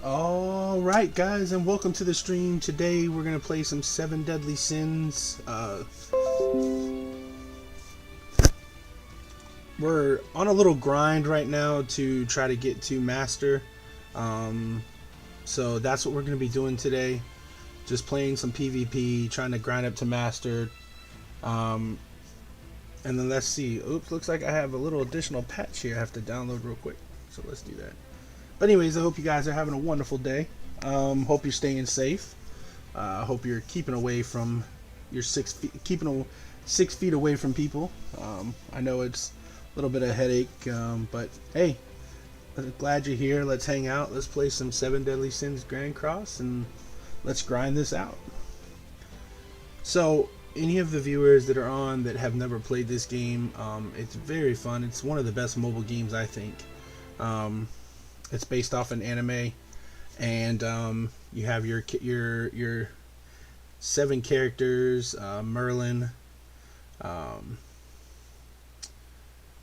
Alright guys, and welcome to the stream. Today we're going to play some 7 Deadly Sins. We're on a little grind right now to try to get to Master. So that's what we're going to be doing today. Just playing some PvP, trying to grind up to Master. And then let's see. Oops, looks like I have a little additional patch here I have to download real quick. So let's do that. But anyways, I hope you guys are having a wonderful day. Hope you're staying safe. Hope you're keeping away from your 6 feet, keeping 6 feet away from people. I know it's a little bit of a headache, but hey, I'm glad you're here. Let's hang out. Let's play some 7 Deadly Sins Grand Cross, and let's grind this out. So, any of the viewers that are on that have never played this game, it's very fun. It's one of the best mobile games, I think. It's based off an anime, and you have your 7 characters: Merlin,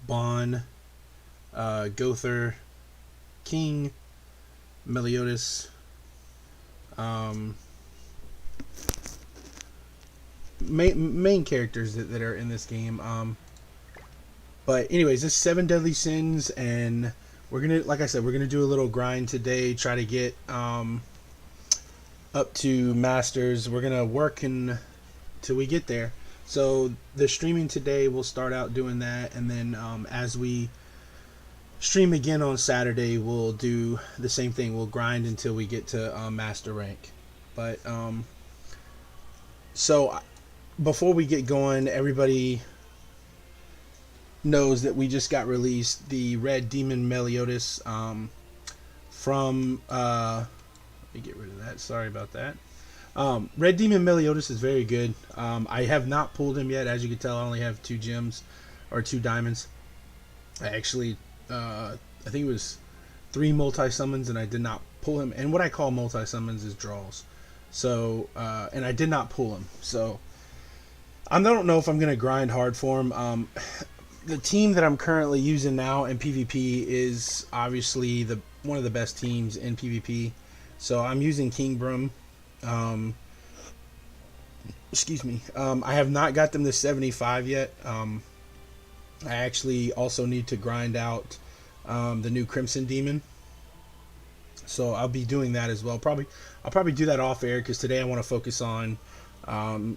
Bon, Gowther, King, Meliodas, main characters that are in this game. But anyways, this 7 Deadly Sins, and we're gonna, like I said, we're gonna do a little grind today. Try to get up to Masters. We're gonna work until we get there. So the streaming today, we'll start out doing that, and then as we stream again on Saturday, we'll do the same thing. We'll grind until we get to Master rank. But so before we get going, everybody knows that we just got released the Red Demon Meliodas from let me get rid of that, sorry about that. Red Demon Meliodas is very good. I have not pulled him yet. As you can tell, I only have 2 gems or 2 diamonds. I actually I think it was 3 multi-summons, and I did not pull him. And what I call multi-summons is draws. So and I did not pull him, so I don't know if I'm gonna grind hard for him. The team that I'm currently using now in PvP is obviously one of the best teams in PvP. So I'm using King Brum. Excuse me. I have not got them to 75 yet. I actually also need to grind out the new Crimson Demon. So I'll be doing that as well. I'll probably do that off air, because today I want to focus on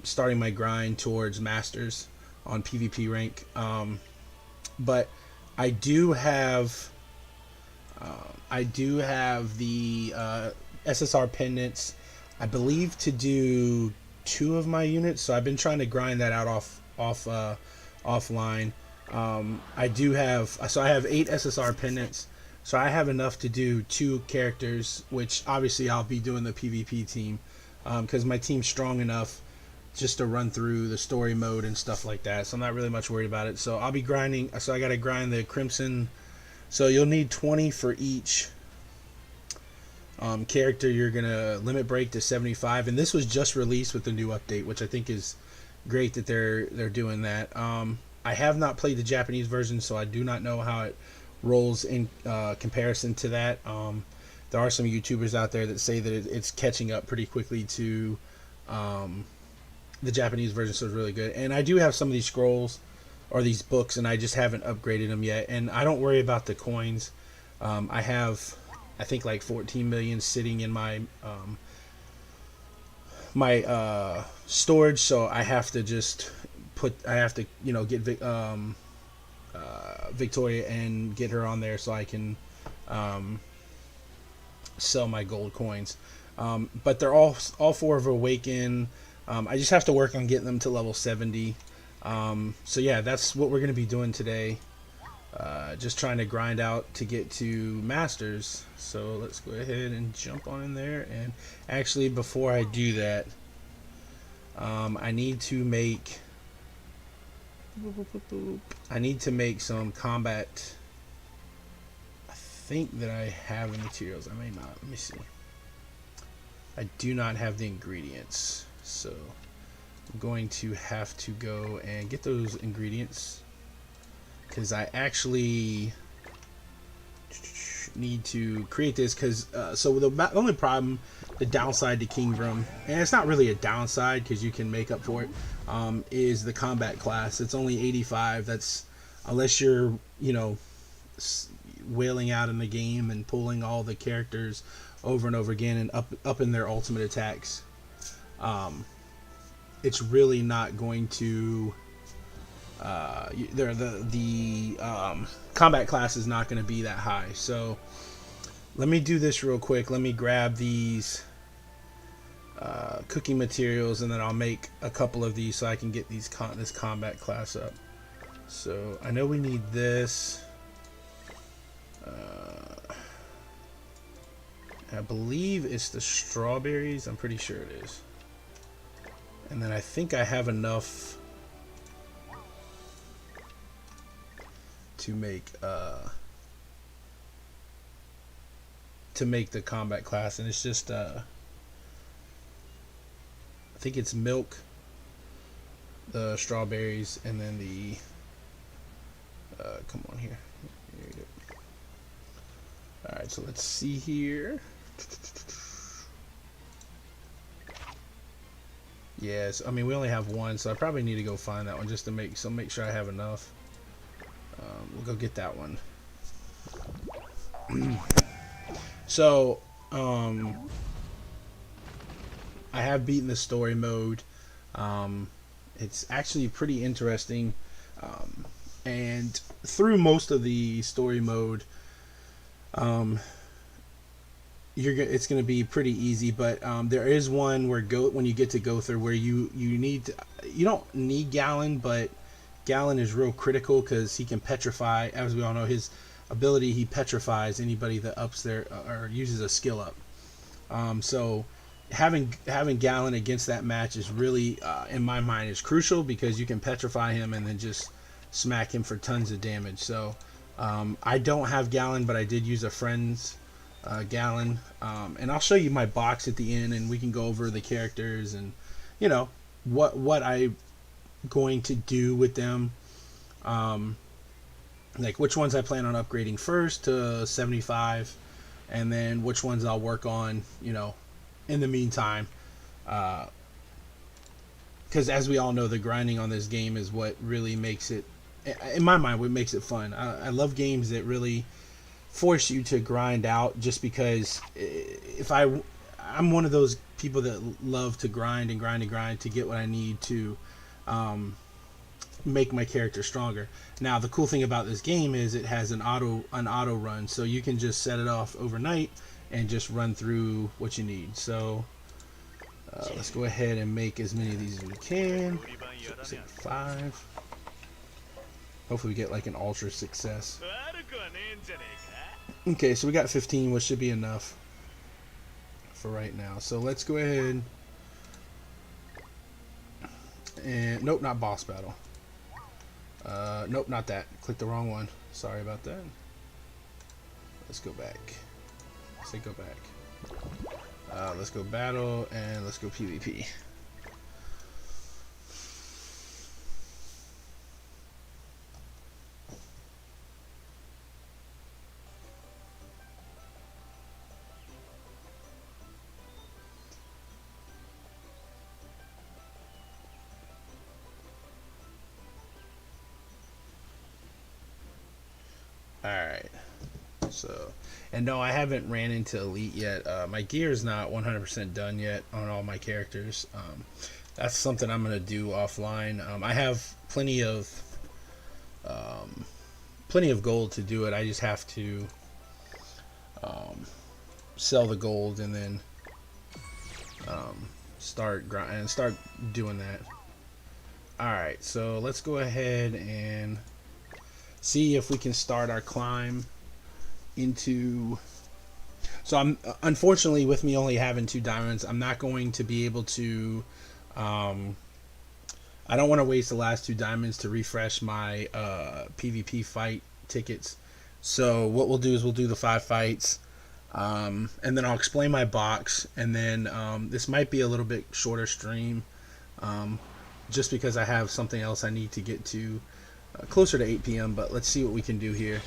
starting my grind towards Masters on PvP rank. But I do have the SSR pendants, I believe, to do 2 of my units. So I've been trying to grind that out offline. I have 8 SSR pendants, so I have enough to do 2 characters, which obviously I'll be doing the PvP team, because my team's strong enough just to run through the story mode and stuff like that. So I'm not really much worried about it. So I'll be grinding. So I got to grind the Crimson. So you'll need 20 for each character. You're going to limit break to 75. And this was just released with the new update, which I think is great that they're doing that. I have not played the Japanese version, so I do not know how it rolls in comparison to that. There are some YouTubers out there that say that it's catching up pretty quickly to the Japanese version, so it's really good. And I do have some of these scrolls or these books, and I just haven't upgraded them yet. And I don't worry about the coins. I have, I think, like 14 million sitting in my storage, so I have to just get Victoria and get her on there so I can sell my gold coins. But they're all 4 of Awaken. I just have to work on getting them to level 70. So yeah, that's what we're going to be doing today. Just trying to grind out to get to Masters. So let's go ahead and jump on in there. And actually, before I do that, I need to make some combat. I think that I have the materials. I may not. Let me see. I do not have the ingredients, so I'm going to have to go and get those ingredients, because I actually need to create this because so the only problem, the downside to Kingdom, and it's not really a downside because you can make up for it, is the combat class. It's only 85. That's unless you're wailing out in the game and pulling all the characters over and over again and up in their ultimate attacks. It's really not going to. The combat class is not going to be that high. So let me do this real quick. Let me grab these cooking materials, and then I'll make a couple of these so I can get this combat class up. So I know we need this. I believe it's the strawberries. I'm pretty sure it is. And then I think I have enough to make the combat class, and it's just I think it's milk, the strawberries, and then the come on here. Here you go. All right, so let's see here. Yes, I mean we only have one, so I probably need to go find that one just to make sure I have enough. We'll go get that one. So, I have beaten the story mode. It's actually pretty interesting. And through most of the story mode, it's going to be pretty easy. But there is one where when you get to Gowther where you don't need Galen, but Galen is real critical because he can petrify. As we all know, his ability, he petrifies anybody that ups their or uses a skill up. So having Galen against that match is really, in my mind, is crucial because you can petrify him and then just smack him for tons of damage. So I don't have Galen, but I did use a friend's Galen, and I'll show you my box at the end, and we can go over the characters and what I going to do with them, like which ones I plan on upgrading first to 75, and then which ones I'll work on in the meantime, because as we all know, the grinding on this game is what really makes it, in my mind, what makes it fun. I love games that really force you to grind out, just because I'm one of those people that love to grind and grind and grind to get what I need to make my character stronger. Now the cool thing about this game is it has an auto run, so you can just set it off overnight and just run through what you need. So let's go ahead and make as many of these as we can. So 5. Hopefully we get like an ultra success. Okay, so we got 15, which should be enough for right now. So let's go ahead and nope, not boss battle. Nope, not that. Click the wrong one. Sorry about that. Let's go back. Say go back. Let's go battle and let's go PvP. Alright, so, and no, I haven't ran into Elite yet. My gear is not 100% done yet on all my characters. That's something I'm going to do offline. I have plenty of gold to do it. I just have to sell the gold and then start doing that. Alright, so let's go ahead and see if we can start our climb into. So I'm unfortunately, with me only having 2 diamonds, I'm not going to be able to I don't want to waste the last 2 diamonds to refresh my PvP fight tickets. So what we'll do is we'll do the 5 fights, and then I'll explain my box, and then this might be a little bit shorter stream, just because I have something else I need to get to closer to 8 p.m. But let's see what we can do here.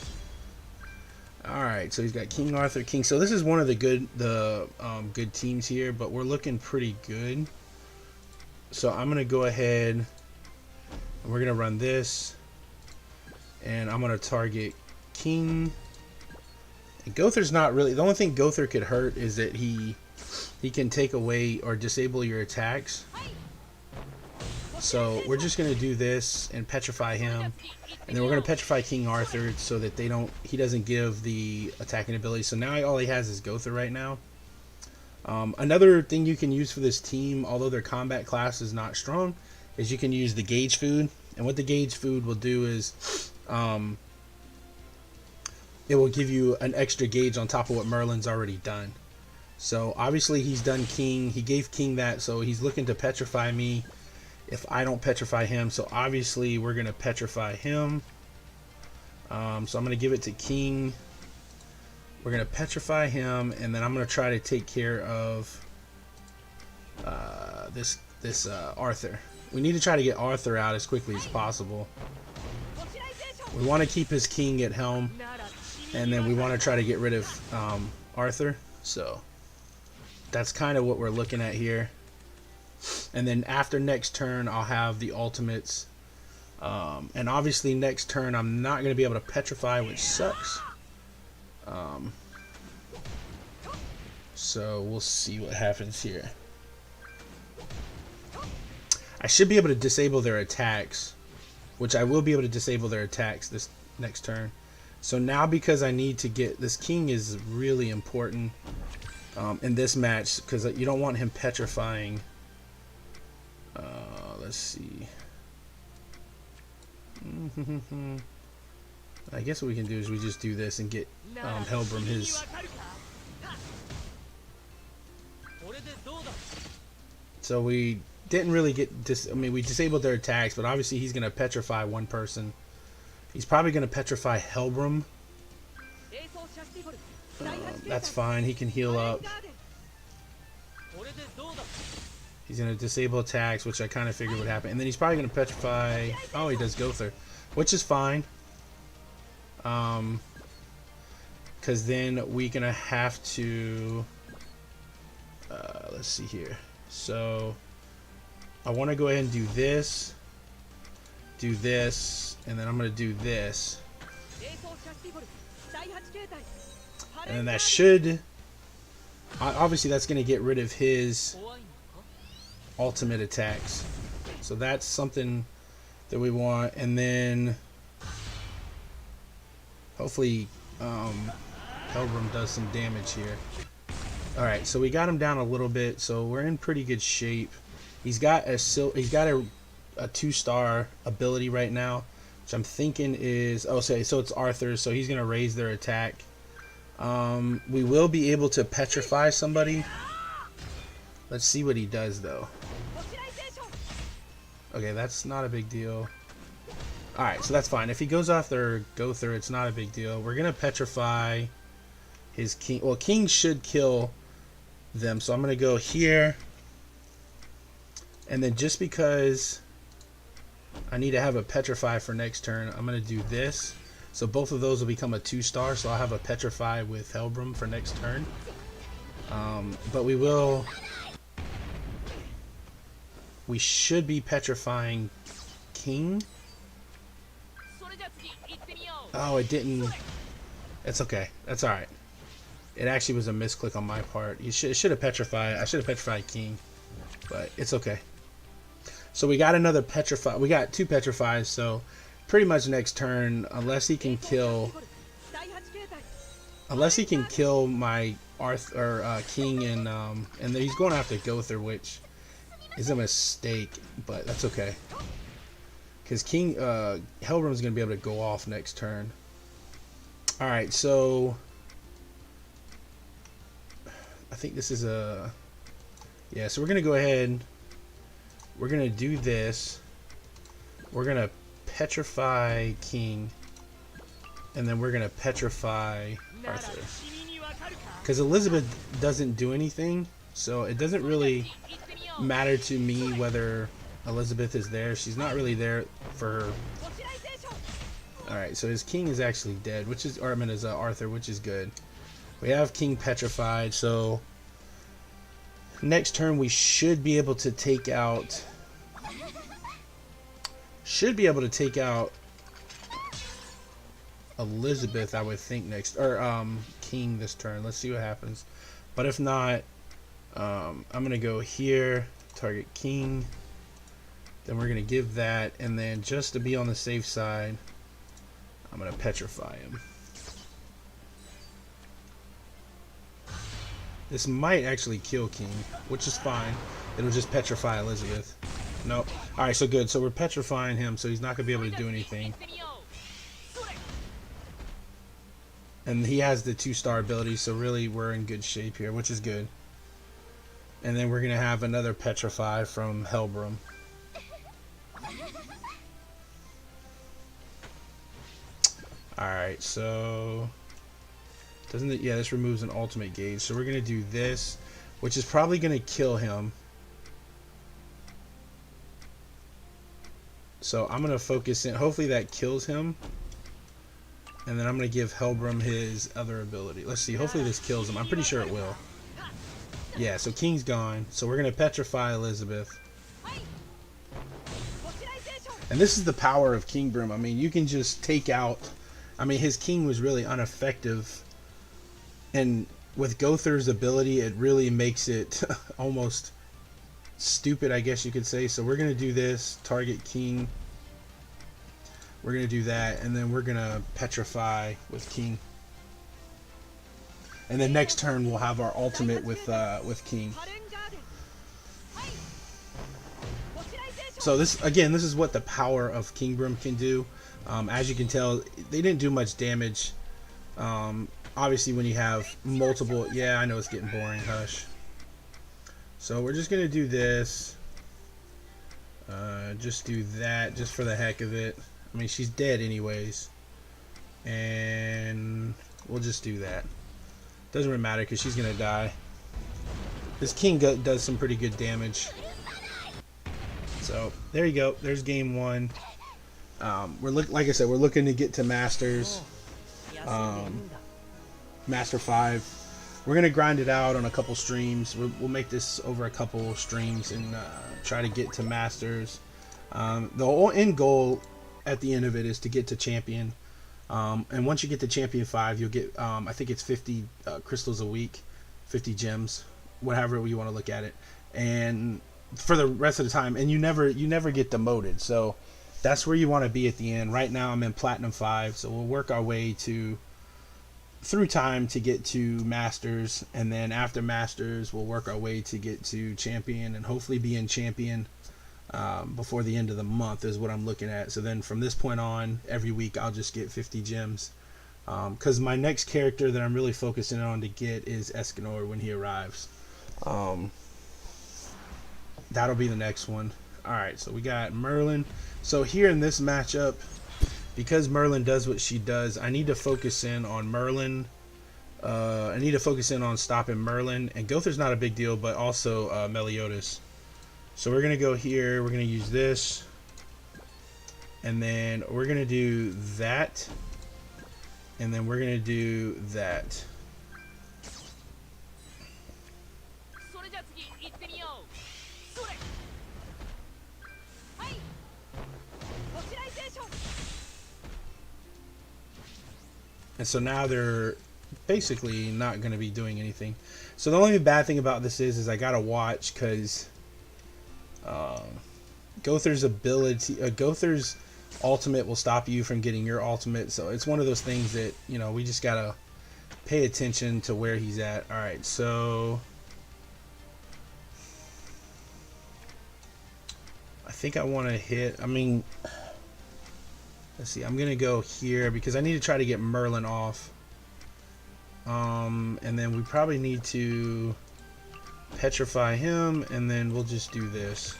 All right, so he's got King Arthur, King. So this is one of the good teams here, but we're looking pretty good. So I'm gonna go ahead and we're gonna run this, and I'm gonna target King. And Gowther's not really the only thing Gowther could hurt is that he can take away or disable your attacks. So we're just gonna do this and petrify him, and then we're gonna petrify King Arthur so that he doesn't give the attacking ability. So now all he has is Gowther right now. Another thing you can use for this team, although their combat class is not strong, is you can use the Gauge Food. And what the Gauge Food will do is it will give you an extra gauge on top of what Merlin's already done. So obviously he's done King. He gave King that, so he's looking to petrify me if I don't petrify him. So obviously we're going to petrify him. So I'm going to give it to King. We're going to petrify him, and then I'm going to try to take care of this Arthur. We need to try to get Arthur out as quickly as possible. We want to keep his King at helm, and then we want to try to get rid of Arthur. So that's kind of what we're looking at here. And then after next turn, I'll have the ultimates. And obviously next turn, I'm not going to be able to petrify, which sucks. So we'll see what happens here. I should be able to disable their attacks, which I will be able to disable their attacks this next turn. So now, because I need to get this King is really important in this match, because you don't want him petrifying. Let's see. I guess what we can do is we just do this and get Helbram his. So we didn't really get we disabled their attacks, but obviously he's going to petrify one person. He's probably going to petrify Helbram. That's fine. He can heal up. He's going to disable attacks, which I kind of figured would happen. And then he's probably going to petrify... Oh, he does Gowther, which is fine. Because then we're going to have to... let's see here. So I want to go ahead and do this, and then I'm going to do this. And then that should... Obviously, that's going to get rid of his ultimate attacks. So that's something that we want. And then hopefully Helbram does some damage here. Alright, so we got him down a little bit, so we're in pretty good shape. He's got a 2-star ability right now, which I'm thinking is... Oh, so it's Arthur, so he's going to raise their attack. We will be able to petrify somebody. Let's see what he does, though. Okay, that's not a big deal. Alright, so that's fine. If he goes off their Gowther, it's not a big deal. We're going to petrify his King. Well, King should kill them, so I'm going to go here. And then just because I need to have a petrify for next turn, I'm going to do this. So both of those will become a 2-star, so I'll have a petrify with Helbram for next turn. But we should be petrifying King. Oh, it didn't. It's okay. That's alright. It actually was a misclick on my part. It should have petrified. I should have petrified King, but it's okay. So we got another petrify. We got 2 petrifies. So pretty much next turn, unless he can kill my King, and he's going after Gowther, which is a mistake, but that's okay. Because Helbram's going to be able to go off next turn. Alright, so I think this is a... Yeah, so we're going to go ahead. We're going to do this. We're going to petrify King. And then we're going to petrify Arthur. Because Elizabeth doesn't do anything. So it doesn't really matter to me whether Elizabeth is there. She's not really there for Alright, so his king is actually dead, which is, or I mean, is Arthur, which is good. We have king petrified, so next turn we should be able to take out. Should be able to take out Elizabeth, I would think next, or king this turn. Let's see what happens. But if not, I'm gonna go here, target king. Then we're gonna give that, and then just to be on the safe side, I'm gonna petrify him. This might actually kill king, which is fine. It'll just petrify Elizabeth. Nope. Alright, so good. So we're petrifying him, so he's not going to be able to do anything. And he has the 2-star ability, so really we're in good shape here, which is good. And then we're going to have another petrify from Helbram. Alright, so doesn't it, yeah, this removes an ultimate gauge. So we're going to do this, which is probably going to kill him. So I'm going to focus in. Hopefully that kills him. And then I'm going to give Helbram his other ability. Let's see. Hopefully this kills him. I'm pretty sure it will. Yeah, so King's gone. So we're going to petrify Elizabeth. And this is the power of Kingbrim. I mean, you can just take out. I mean, his king was really ineffective. And with Gowther's ability, it really makes it almost stupid, I guess you could say. So we're going to do this, target king. We're going to do that, and then we're going to petrify with king. And then next turn we'll have our ultimate with king. So this, again, this is what the power of Kingbrim can do. As you can tell, they didn't do much damage. Obviously when you have multiple, yeah, I know it's getting boring, hush. So we're just gonna do this, just do that just for the heck of it. I mean, she's dead anyways, and we'll just do that. Doesn't really matter because she's gonna die. This king does some pretty good damage. So there you go, there's game one. Like I said, we're looking to get to Masters, Master 5. We're gonna grind it out on a couple streams. We'll make this over a couple streams and try to get to Masters. The whole end goal at the end of it is to get to Champion. And once you get to Champion 5, you'll get I think it's 50 crystals a week, 50 gems, whatever you want to look at it, and for the rest of the time. And you never get demoted. So that's where you want to be at the end. Right now I'm in Platinum 5, so we'll work our way through time to get to Masters, and then after Masters we'll work our way to get to Champion, and hopefully be in Champion before the end of the month is what I'm looking at. So then from this point on, every week I'll just get 50 gems, because my next character that I'm really focusing on to get is Escanor when he arrives. That'll be the next one. Alright, so we got Merlin. So here in this matchup, because Merlin does what she does, I need to focus in on Merlin. I need to focus in on stopping Merlin. And Gowther's not a big deal, but also Meliodas. So we're going to go here. We're going to use this. And then we're going to do that. And then we're going to do that. And so now they're basically not going to be doing anything. So the only bad thing about this is I got to watch, because Gowther's ability, Gowther's ultimate will stop you from getting your ultimate. So it's one of those things that, you know, we just got to pay attention to where he's at. All right, so I think I want to hit, I mean, let's see, I'm going to go here because I need to try to get Merlin off. And then we probably need to petrify him, and then we'll just do this.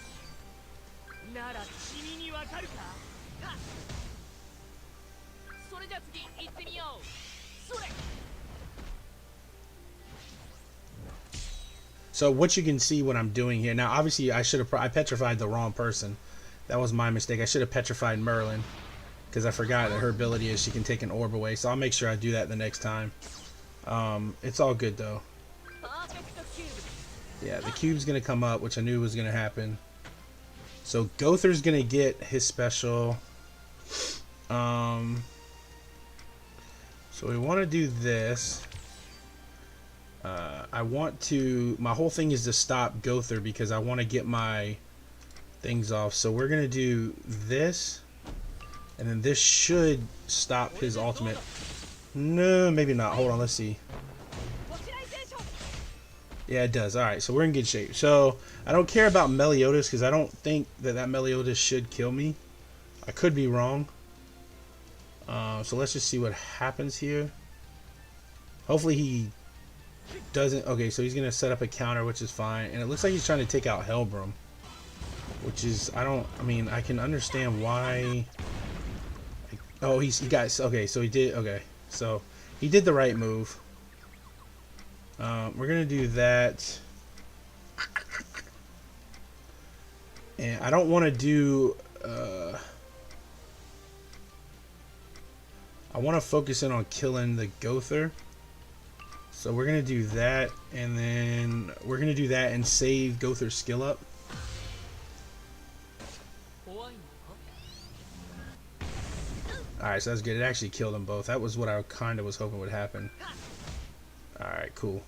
So what you can see what I'm doing here. Now obviously I petrified the wrong person. That was my mistake. I should have petrified Merlin. because I forgot that her ability is she can take an orb away. So I'll make sure I do that the next time. It's all good though. Yeah, the cube's gonna come up, which I knew was gonna happen. So Gowther's gonna get his special. So we want to do this. I want to. My whole thing is to stop Gowther because I want to get my things off. So we're gonna do this, and then this should stop his ultimate. No, maybe not. Hold on, let's see. Yeah, it does. Alright, so we're in good shape. So, I don't care about Meliodas because I don't think that Meliodas should kill me. I could be wrong. So let's just see what happens here. Hopefully he doesn't... Okay, so he's going to set up a counter, which is fine. And it looks like he's trying to take out Helbram. Which is... I mean, I can understand why... Oh, he got... Okay, so he did... Okay, so he did the right move. We're gonna do that, and I don't want to do. I want to focus in on killing the Gowther, so we're gonna do that, and then we're gonna do that and save Gowther's skill up. Alright, so that's good. It actually killed them both. That was what I kind of was hoping would happen. Alright, cool.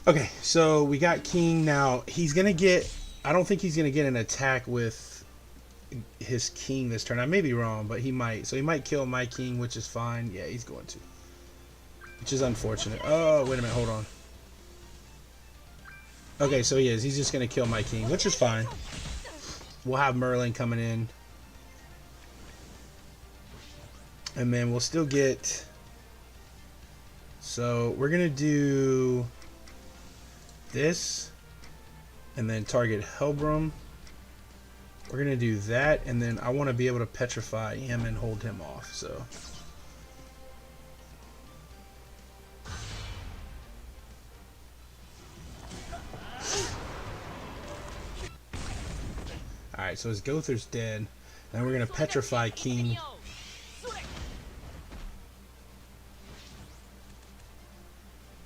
Okay, so we got King now. He's going to get... I don't think he's going to get an attack with his King this turn. I may be wrong, but he might. So he might kill my King, which is fine. Yeah, he's going to. Which is unfortunate. Oh, wait a minute. Hold on. Okay, so he is. He's just going to kill my King, which is fine. We'll have Merlin coming in. And then we'll still get... So we're going to do this and then target Helbram. We're going to do that, and then I want to be able to petrify him and hold him off. So alright, so his Gowther's dead. And we're going to petrify King.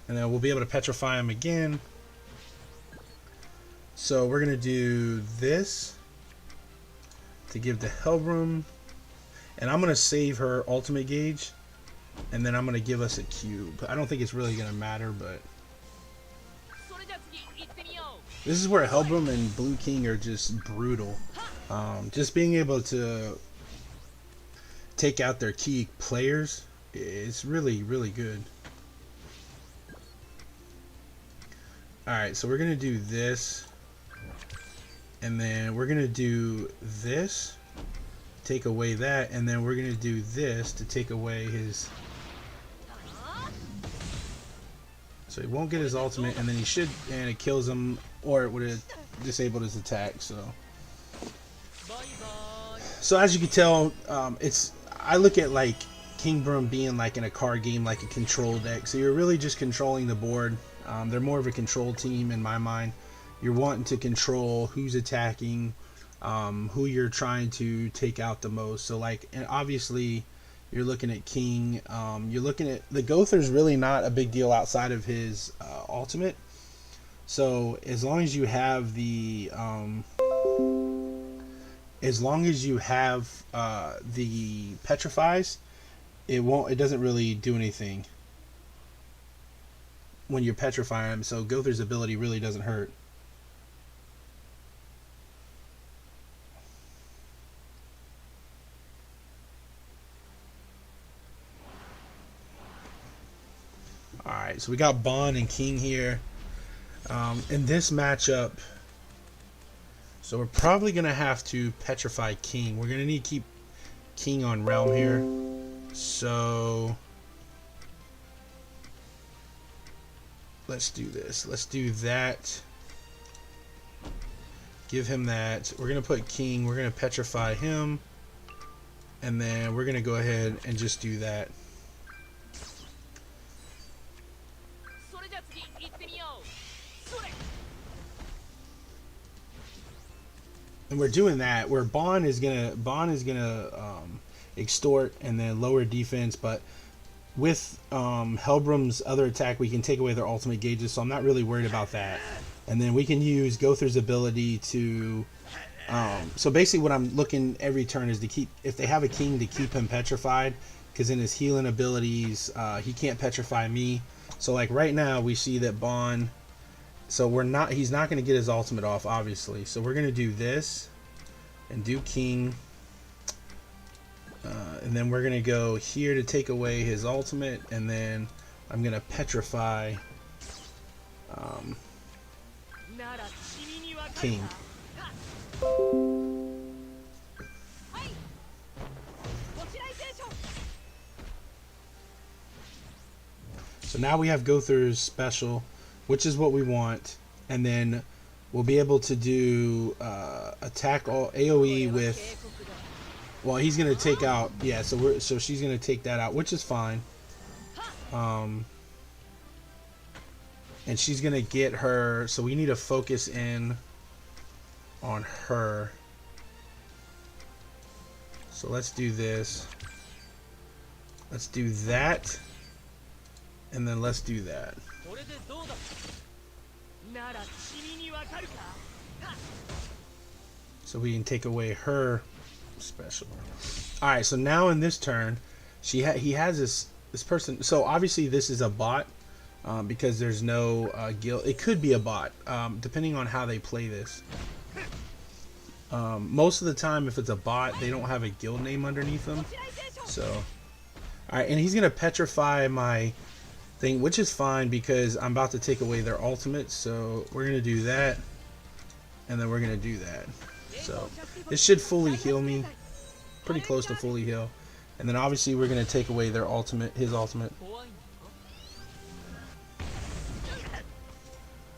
And then we'll be able to petrify him again. So we're going to do this to give to Helbram. And I'm going to save her ultimate gauge. And then I'm going to give us a cube. I don't think it's really going to matter, but... This is where Helbram and Blue King are just brutal. Just being able to take out their key players is really, really good. Alright, so we're going to do this. And then we're going to do this. Take away that. And then we're going to do this to take away his... So he won't get his ultimate. And then he should... And it kills him. Or it would have disabled his attack. So as you can tell, I look at like Kingbrum being like in a card game, like a control deck. So you're really just controlling the board. They're more of a control team in my mind. You're wanting to control who's attacking, who you're trying to take out the most. So like, and obviously you're looking at King. You're looking at the Gowther's really not a big deal outside of his ultimate. So as long as you have the petrifies, it doesn't really do anything when you're petrifying him. So Gowther's ability really doesn't hurt. Alright, so we got Bond and King here. In this matchup, so we're probably going to have to petrify King. We're going to need to keep King on Realm here. So let's do this. Let's do that. Give him that. We're going to put King. We're going to petrify him. And then we're going to go ahead and just do that. and we're doing that where Bond is gonna extort and then lower defense, but with Helbram's other attack, we can take away their ultimate gauges, so I'm not really worried about that. And then we can use Gother's ability to so basically what I'm looking every turn is to keep, if they have a king, to keep him petrified, because in his healing abilities he can't petrify me. So like right now we see that Bond, so he's not going to get his ultimate off, obviously. So we're going to do this and do king, and then we're going to go here to take away his ultimate, and then I'm going to petrify king. So now we have Gother's special, which is what we want, and then we'll be able to do attack all AoE with. Well, he's gonna take out, yeah. So she's gonna take that out, which is fine. And she's gonna get her. So we need to focus in on her. So let's do this. Let's do that. And then let's do that. So we can take away her special. Alright, so now in this turn, he has this person. So obviously this is a bot, because there's no guild. It could be a bot, depending on how they play this. Most of the time, if it's a bot, they don't have a guild name underneath them. So, alright, and he's gonna petrify my thing, which is fine because I'm about to take away their ultimate. So we're gonna do that, and then we're gonna do that. So this should fully heal me, pretty close to fully heal. And then obviously we're gonna take away their ultimate, his ultimate.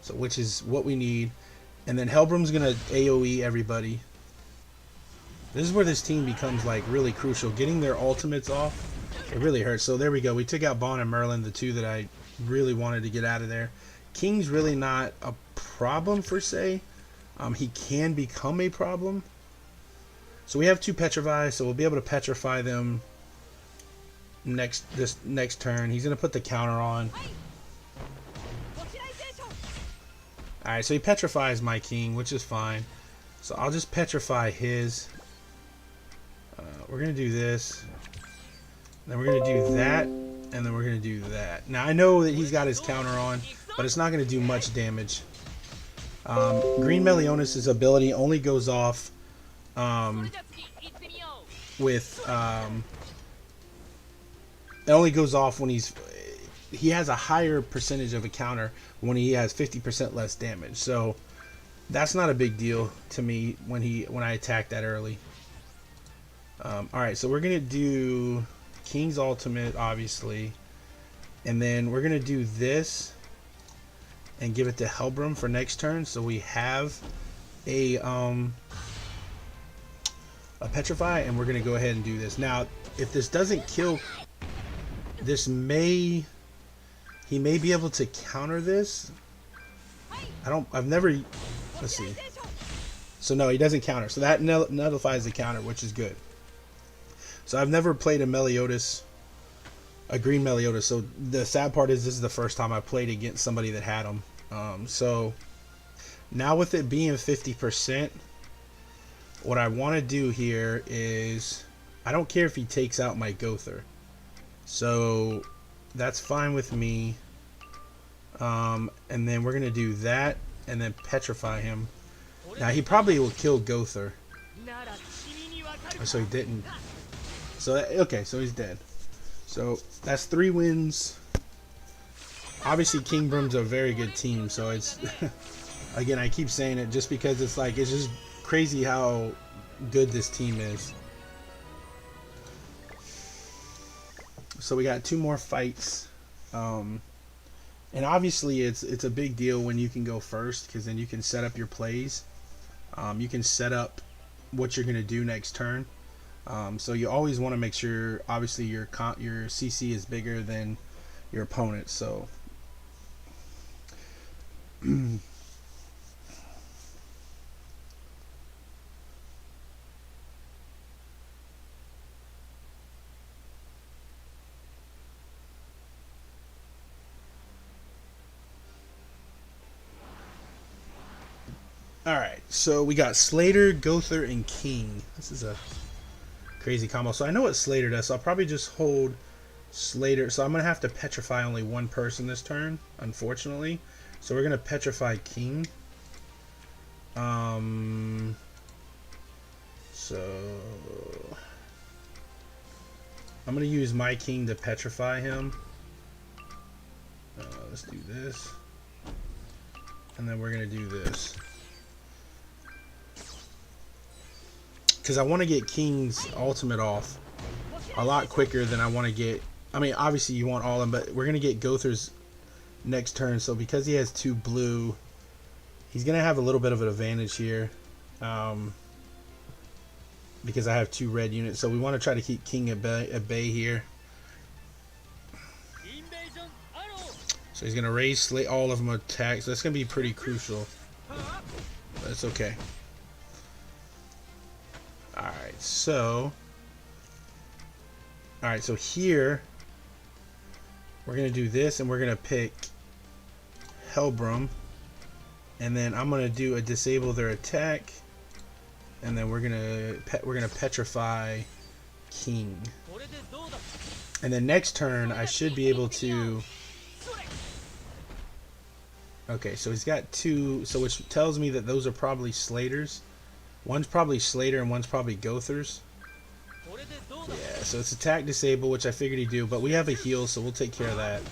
So which is what we need. And then Helbram's gonna AoE everybody. This is where this team becomes like really crucial. Getting their ultimates off, it really hurts. So there we go. We took out Bond and Merlin, the two that I really wanted to get out of there. King's really not a problem per se. He can become a problem. So we have two petrify, so we'll be able to petrify them this next turn. He's gonna put the counter on. Alright, so he petrifies my king, which is fine. So I'll just petrify his. We're going to do this. Then we're going to do that. And then we're going to do that. Now, I know that he's got his counter on, but it's not going to do much damage. Green Meliodas' ability only goes off with... it only goes off when he has a higher percentage of a counter when he has 50% less damage. So that's not a big deal to me when I attack that early. Alright, so we're gonna do King's ultimate, obviously, and then we're gonna do this and give it to Helbram for next turn, so we have a petrify, and we're gonna go ahead and do this. Now if this doesn't kill, he may be able to counter this. Let's see. So no, he doesn't counter. So that nullifies the counter, which is good. So I've never played a green Meliodas. So the sad part is this is the first time I played against somebody that had him. So now with it being 50%, what I want to do here is, I don't care if he takes out my Gother. So that's fine with me. And then we're going to do that and then petrify him. Now he probably will kill Gother. So he didn't. So okay, so he's dead. So that's 3 wins. Obviously Kingbram's a very good team, so it's again, I keep saying it just because it's just crazy how good this team is. So we got 2 more fights. And obviously it's a big deal when you can go first, because then you can set up your plays. You can set up what you're going to do next turn. So you always want to make sure, obviously, your CC is bigger than your opponent. So Alright, so we got Slater, Gowther, and King. This is a crazy combo. So I know what Slater does, so I'll probably just hold Slater. So I'm going to have to petrify only one person this turn, unfortunately. So we're going to petrify King. So I'm going to use my King to petrify him. Let's do this. And then we're going to do this. Because I want to get King's ultimate off a lot quicker than I want to get... I mean, obviously you want all of them, but we're going to get Gowther's next turn. So because he has 2 blue, he's going to have a little bit of an advantage here. Because I have 2 red units. So we want to try to keep King at bay here. So he's going to raise all of them attacks. So that's going to be pretty crucial. But it's okay. Alright, so here we're going to do this, and we're going to pick Helbram, and then I'm going to do a disable their attack, and then we're going to petrify King. And then next turn I should be able to... Okay, so he's got 2, so which tells me that those are probably Slaters. One's probably Slater and one's probably Gowther's. Yeah, so it's attack disable, which I figured he'd do, but we have a heal, so we'll take care of that.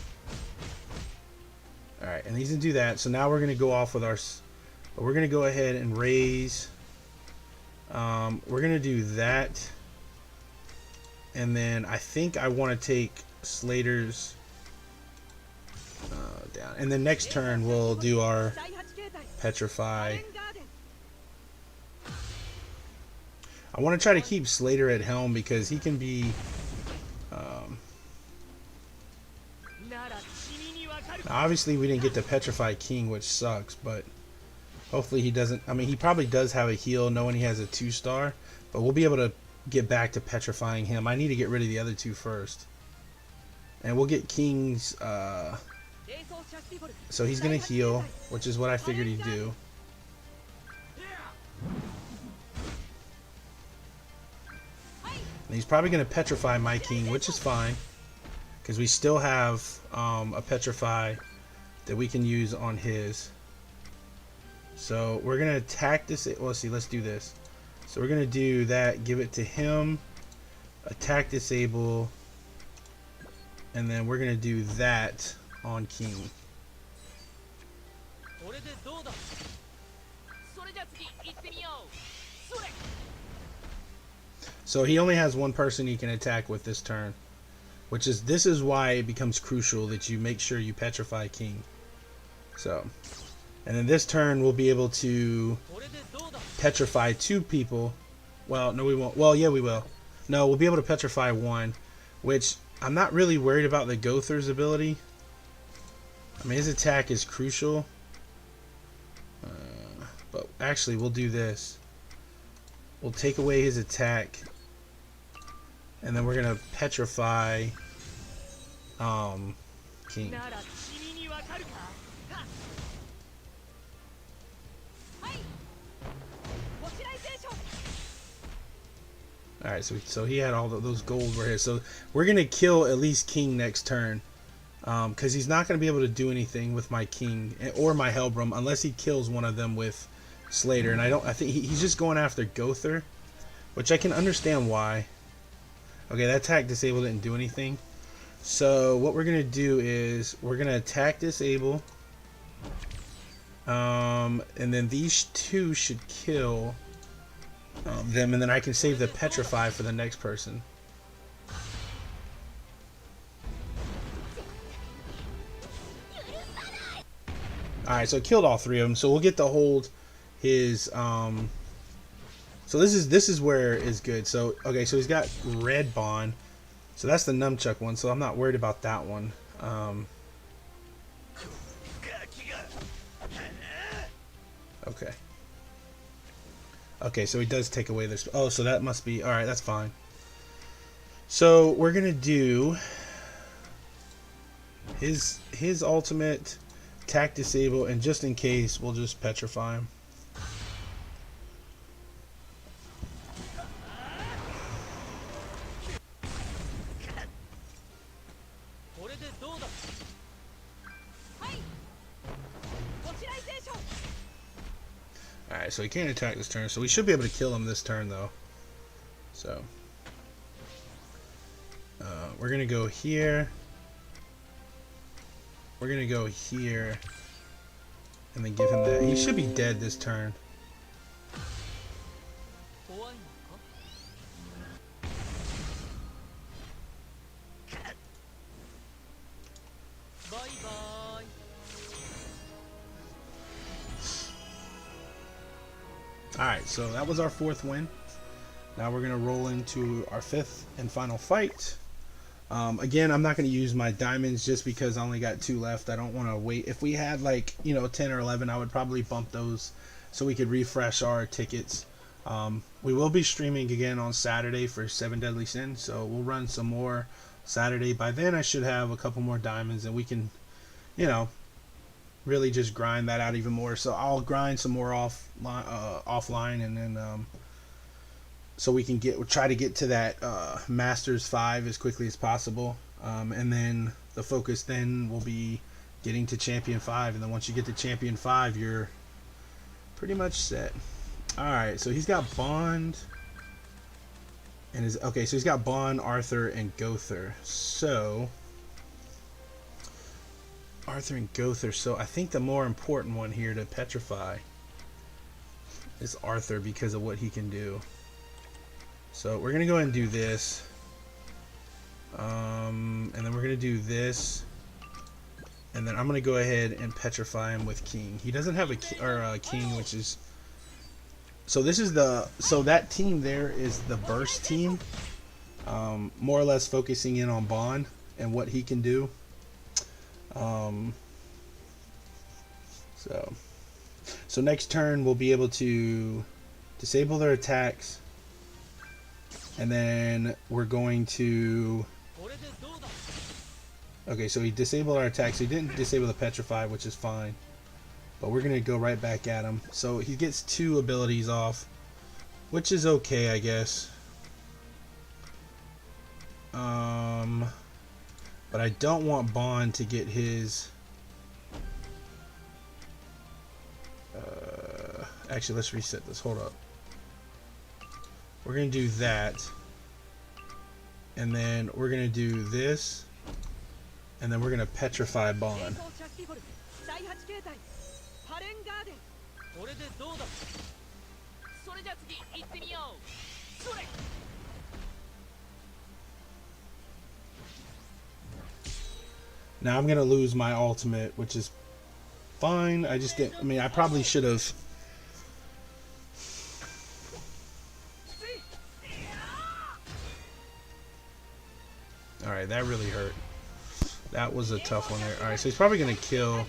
Alright, and he's going to do that. So now we're going to go off with our... We're going to go ahead and raise... we're going to do that. And then I think I want to take Slater's... down. And then next turn we'll do our petrify. I want to try to keep Slater at helm because he can be... obviously we didn't get to petrify King, which sucks, but hopefully he doesn't... I mean, he probably does have a heal knowing he has a 2-star, but we'll be able to get back to petrifying him. I need to get rid of the other 2 first. And we'll get King's... so he's going to heal, which is what I figured he'd do. And he's probably going to petrify my King, which is fine, because we still have a petrify that we can use on his. So we're going to attack this. Well, see, let's do this. So we're going to do that, give it to him, attack disable, and then we're going to do that on King. So he only has one person he can attack with this turn, which is, this is why it becomes crucial that you make sure you petrify King. So, and then this turn we'll be able to petrify 2 people. Well, no we won't. Well, yeah we will. No, we'll be able to petrify 1, which I'm not really worried about the Gowther's ability. I mean, his attack is crucial. But actually we'll do this. We'll take away his attack. And then we're going to petrify King. Alright, so he had all those gold right here. So we're going to kill at least King next turn. Because he's not going to be able to do anything with my King or my Helbram unless he kills one of them with Slater. And I think he's just going after Gowther, which I can understand why. Okay, that attack disable didn't do anything. So what we're gonna do is we're gonna attack disable, and then these 2 should kill them, and then I can save the petrify for the next person. Alright, so it killed all 3 of them. So we'll get to hold his so this is where it's good. So okay, so he's got red bond. So that's the nunchuck one, so I'm not worried about that one. Okay. Okay, so he does take away this. Oh, so that must be alright, that's fine. So we're gonna do his ultimate, attack disable, and just in case we'll just petrify him. Alright, so he can't attack this turn, so we should be able to kill him this turn, though. So, we're going to go here. We're going to go here. And then give him that. He should be dead this turn. Alright, so that was our 4th win. Now we're going to roll into our 5th and final fight. Again, I'm not going to use my diamonds just because I only got 2 left. I don't want to wait. If we had like, 10 or 11, I would probably bump those so we could refresh our tickets. We will be streaming again on Saturday for 7 Deadly Sins, so we'll run some more Saturday. By then I should have a couple more diamonds and we can, really just grind that out even more. So I'll grind some more offline, and then so we can try to get to that Masters 5 as quickly as possible, and then the focus then will be getting to Champion 5, and then once you get to Champion 5 you're pretty much set. Alright, so he's got Bond and so he's got Bond, Arthur, and Gowther. So Arthur and Gowther. So I think the more important one here to petrify is Arthur because of what he can do. So we're gonna go ahead and do this, and then we're gonna do this, and then I'm gonna go ahead and petrify him with King. He doesn't have a King, which is this is that team there is the burst team, more or less focusing in on Bond and what he can do. So next turn we'll be able to disable their attacks, and then we're going to so he disabled our attacks. He didn't disable the petrify, which is fine, but we're gonna go right back at him. So he gets 2 abilities off, which is okay, I guess. But I don't want Bond to get his actually, let's reset this. Hold up. We're gonna do that, and then we're gonna do this, and then we're gonna petrify Bond. Now I'm gonna lose my ultimate, which is fine. I just didn't. I mean, I probably should have. Alright, that really hurt. That was a tough one there. Alright, so he's probably gonna kill.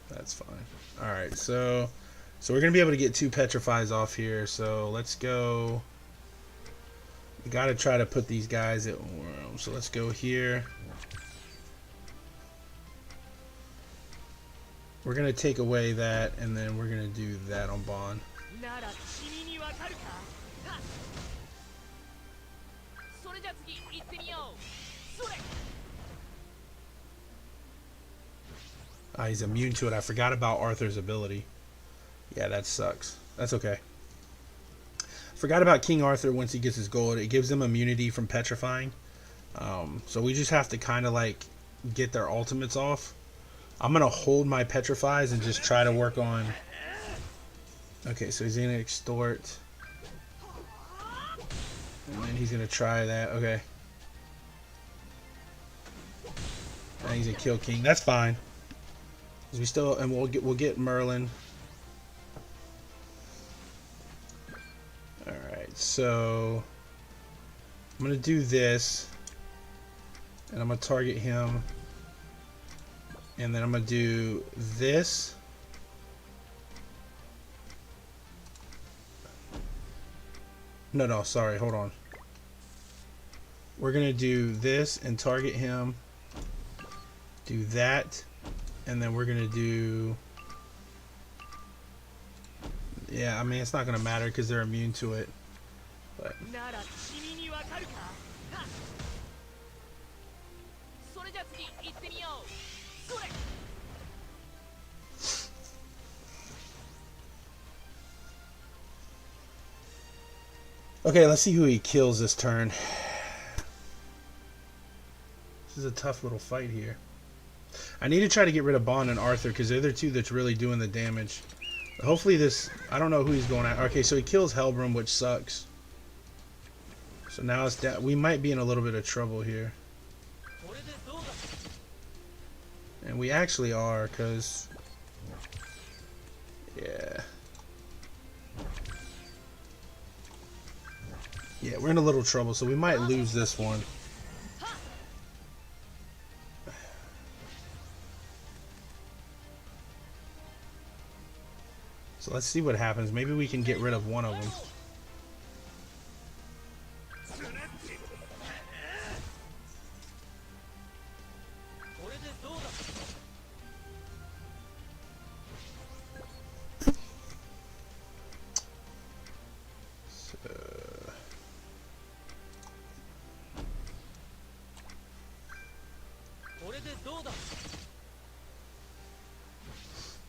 That's fine. Alright, so we're gonna be able to get 2 petrifies off here. So let's go. We gotta try to put these guys at worm. So let's go here. We're gonna take away that, and then we're gonna do that on Bond. He's immune to it. I forgot about Arthur's ability. Yeah, that sucks. That's okay. Forgot about King Arthur. Once he gets his gold, it gives him immunity from petrifying. So we just have to kind of like get their ultimates off. I'm gonna hold my petrifies and just try to work on. Okay, so he's gonna extort, and then he's gonna try that. Okay, and he's gonna kill King. That's fine. We still, and we'll get Merlin. All right, so I'm gonna do this, and I'm gonna target him, and then I'm gonna do this. No, sorry, hold on. We're gonna do this and target him. Do that, and then we're gonna do. Yeah, I mean it's not gonna matter because they're immune to it. But Okay, let's see who he kills this turn. This is a tough little fight here. I need to try to get rid of Bond and Arthur because they're the two that's really doing the damage. Hopefully this... I don't know who he's going at. Okay, so he kills Helbram, which sucks. So now it's we might be in a little bit of trouble here. And we actually are, because... Yeah. Yeah, we're in a little trouble, so we might lose this one. So let's see what happens. Maybe we can get rid of one of them.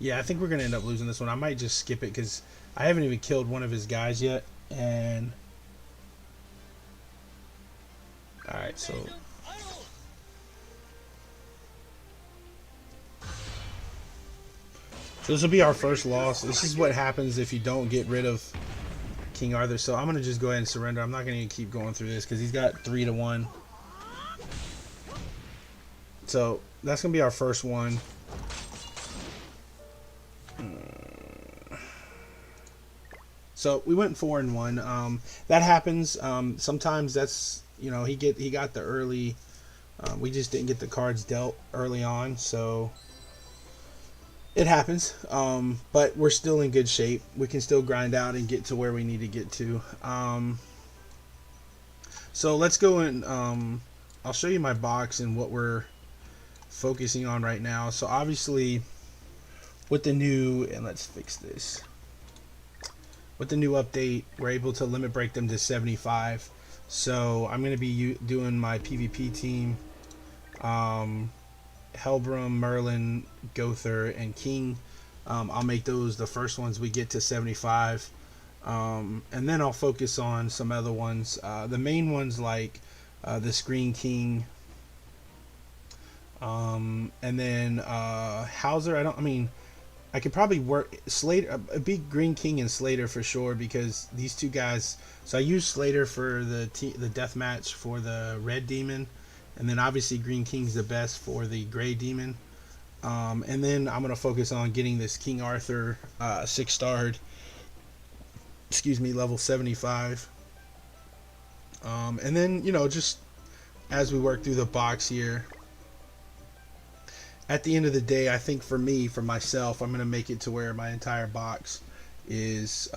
Yeah, I think we're going to end up losing this one. I might just skip it because I haven't even killed one of his guys yet. And... Alright, so... So this will be our first loss. This is what happens if you don't get rid of King Arthur. So I'm going to just go ahead and surrender. I'm not going to keep going through this because he's got 3-1. So that's going to be our first one. So we went 4-1. That happens. Sometimes that's, you know, he got the early. We just didn't get the cards dealt early on, so it happens. But we're still in good shape. We can still grind out and get to where we need to get to. So let's go and I'll show you my box and what we're focusing on right now. So obviously, with the new, and let's fix this. With the new update, we're able to limit break them to 75. So I'm going to be doing my PvP team. Helbram, Merlin, Gowther, and King. I'll make those the first ones we get to 75. And then I'll focus on some other ones. The main ones like the Screen King. And then Hauser. I could probably work Slater, a big Green King and Slater for sure, because these two guys. So I use Slater for the death match for the Red Demon, and then obviously Green King's the best for the Gray Demon. And then I'm gonna focus on getting this King Arthur 6-starred. Excuse me, level 75. And then just as we work through the box here. At the end of the day, I think for myself, I'm going to make it to where my entire box is,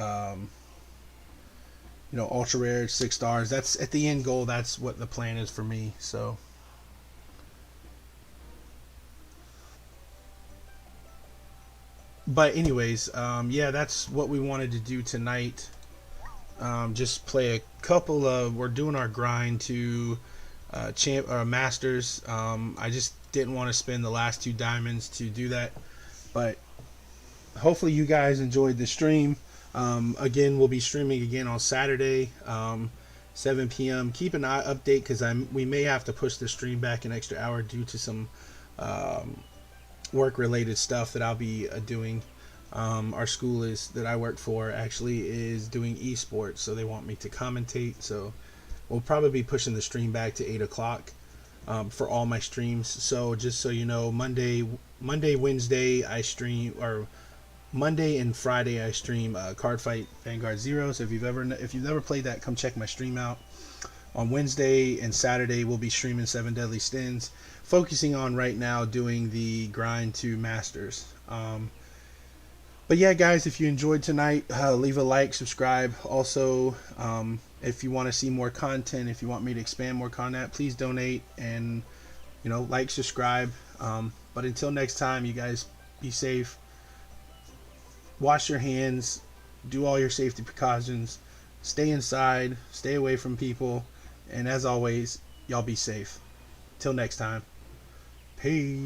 ultra rare 6 stars. That's at the end goal. That's what the plan is for me. So, but anyways, yeah, that's what we wanted to do tonight. Just play a couple of. We're doing our grind to masters. I just didn't want to spend the last 2 diamonds to do that, but hopefully you guys enjoyed the stream. Again, we'll be streaming again on Saturday, 7 p.m. Keep an eye update because we may have to push the stream back an extra hour due to some work related stuff that I'll be doing. Our school that I work for actually is doing esports, so they want me to commentate, so we'll probably be pushing the stream back to 8 o'clock for all my streams. So just so you know, Monday, Wednesday I stream, or Monday and Friday I stream Cardfight Vanguard Zero. So if you've never played that, come check my stream out. On Wednesday and Saturday we'll be streaming 7 Deadly Sins, focusing on right now doing the grind to masters. But yeah, guys, if you enjoyed tonight, leave a like, subscribe. Also, if you want to see more content, if you want me to expand more content, please donate and like, subscribe. But until next time, you guys be safe. Wash your hands. Do all your safety precautions. Stay inside. Stay away from people. And as always, y'all be safe. Till next time. Peace.